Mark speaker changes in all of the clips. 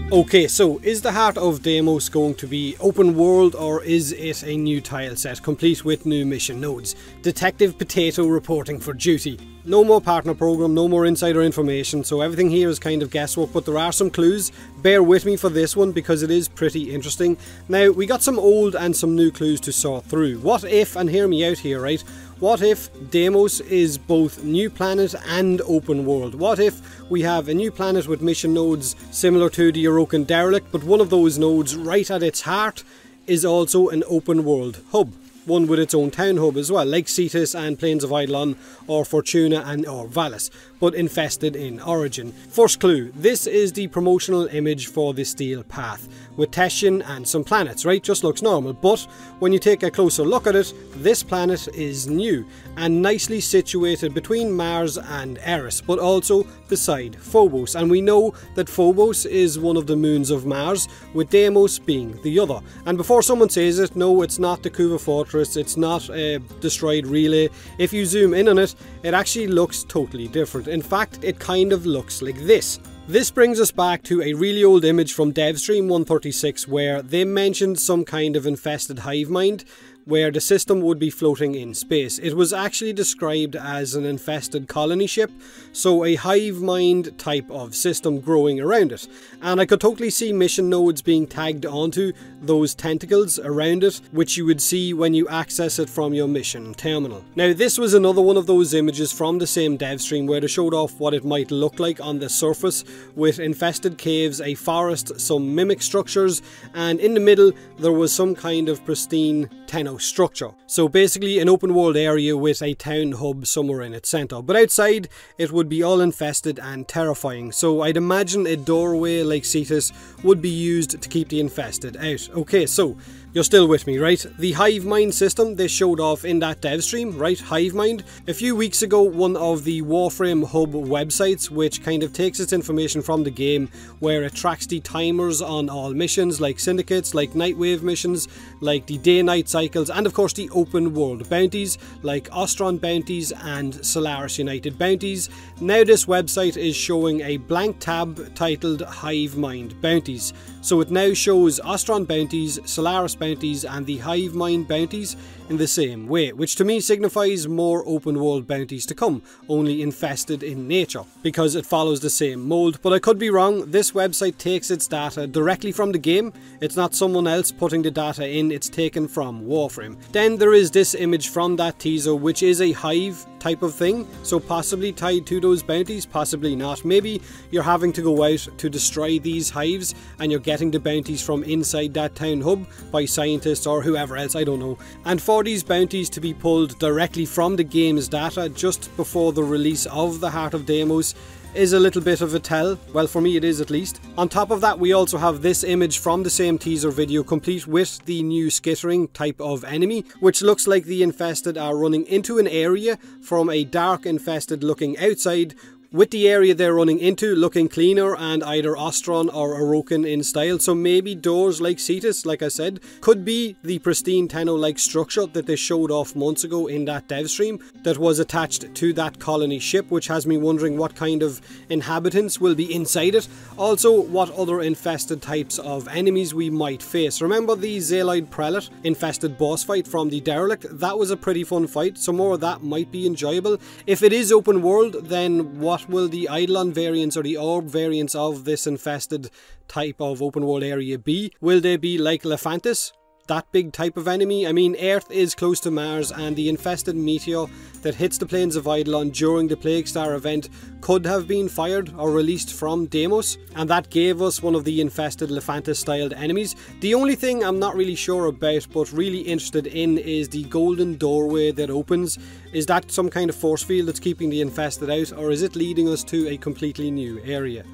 Speaker 1: Okay, so is the Heart of Deimos going to be open world, or is it a new tile set complete with new mission nodes? Detective Potato reporting for duty. No more partner program, no more insider information, so everything here is kind of guesswork, but there are some clues. Bear with me for this one because it is pretty interesting. Now, we got some old and some new clues to sort through. What if, and hear me out here, right? What if Deimos is both new planet and open world? What if we have a new planet with mission nodes similar to the Orokin derelict, but one of those nodes right at its heart is also an open world hub? One with its own town hub as well, like Cetus and Plains of Eidolon, or Fortuna and or Valis, but infested in origin. First clue, this is the promotional image for the Steel Path, with Teshin and some planets, right? Just looks normal, but when you take a closer look at it, this planet is new, and nicely situated between Mars and Eris, but also beside Phobos, and we know that Phobos is one of the moons of Mars, with Deimos being the other. And before someone says it, no, it's not the Kuva Fortress, it's not a destroyed relay. If you zoom in on it, it actually looks totally different. In fact, it kind of looks like this. This brings us back to a really old image from DevStream 136 where they mentioned some kind of infested hive mind where the system would be floating in space. It was actually described as an infested colony ship, so a hive mind type of system growing around it. And I could totally see mission nodes being tagged onto those tentacles around it, which you would see when you access it from your mission terminal. Now, this was another one of those images from the same dev stream where they showed off what it might look like on the surface, with infested caves, a forest, some mimic structures, and in the middle there was some kind of pristine tenno structure. So basically an open world area with a town hub somewhere in its centre. But outside it would be all infested and terrifying. So I'd imagine a doorway like Cetus would be used to keep the infested out. Okay, so you're still with me, right? The hive mind system they showed off in that dev stream, right? Hive mind. A few weeks ago, one of the Warframe hub websites, which kind of takes its information from the game, where it tracks the timers on all missions, like syndicates, like Nightwave missions, like the day-night cycles, and of course the open world bounties, like Ostron bounties and Solaris United bounties. Now this website is showing a blank tab titled Hive Mind Bounties. So it now shows Ostron bounties, Solaris bounties and the Hive Mind bounties in the same way, which to me signifies more open world bounties to come, only infested in nature, because it follows the same mold. But I could be wrong. This website takes its data directly from the game. It's not someone else putting the data in, it's taken from Warframe. Then there is this image from that teaser, which is a hive type of thing, so possibly tied to those bounties, possibly not. Maybe you're having to go out to destroy these hives and you're getting the bounties from inside that town hub by scientists or whoever else, I don't know. And for these bounties to be pulled directly from the game's data just before the release of the Heart of Deimos is a little bit of a tell. Well, for me it is, at least. On top of that, we also have this image from the same teaser video, complete with the new skittering type of enemy, which looks like the infested are running into an area from a dark infested looking outside, with the area they're running into looking cleaner and either Ostron or Orokin in style. So maybe doors like Cetus, like I said, could be the pristine tenno-like structure that they showed off months ago in that dev stream that was attached to that colony ship, which has me wondering what kind of inhabitants will be inside it. Also, what other infested types of enemies we might face. Remember the Zaloid Prelate infested boss fight from the derelict? That was a pretty fun fight, so more of that might be enjoyable. If it is open world, then what will the Eidolon variants or the Orb variants of this infested type of open world area be? Will they be like Lephantis? That big type of enemy? I mean, Earth is close to Mars, and the infested meteor that hits the plains of Eidolon during the Plague Star event could have been fired or released from Deimos, and that gave us one of the infested Lephantis styled enemies. The only thing I'm not really sure about but really interested in is the golden doorway that opens. Is that some kind of force field that's keeping the infested out, or is it leading us to a completely new area?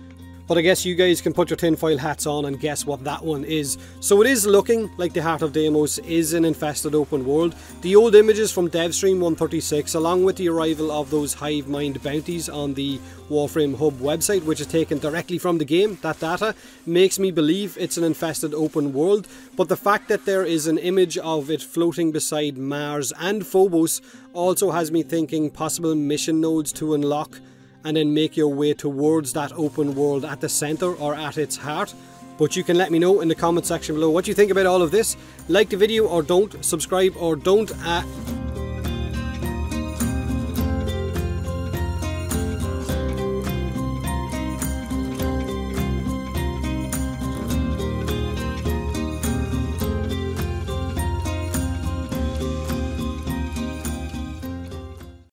Speaker 1: But I guess you guys can put your tinfoil hats on and guess what that one is. So it is looking like the Heart of Deimos is an infested open world. The old images from DevStream 136, along with the arrival of those hive mind bounties on the Warframe hub website, which is taken directly from the game, that data, makes me believe it's an infested open world. But the fact that there is an image of it floating beside Mars and Phobos also has me thinking possible mission nodes to unlock and then make your way towards that open world at the centre or at its heart. but you can let me know in the comment section below what you think about all of this. Like the video or don't, subscribe or don't.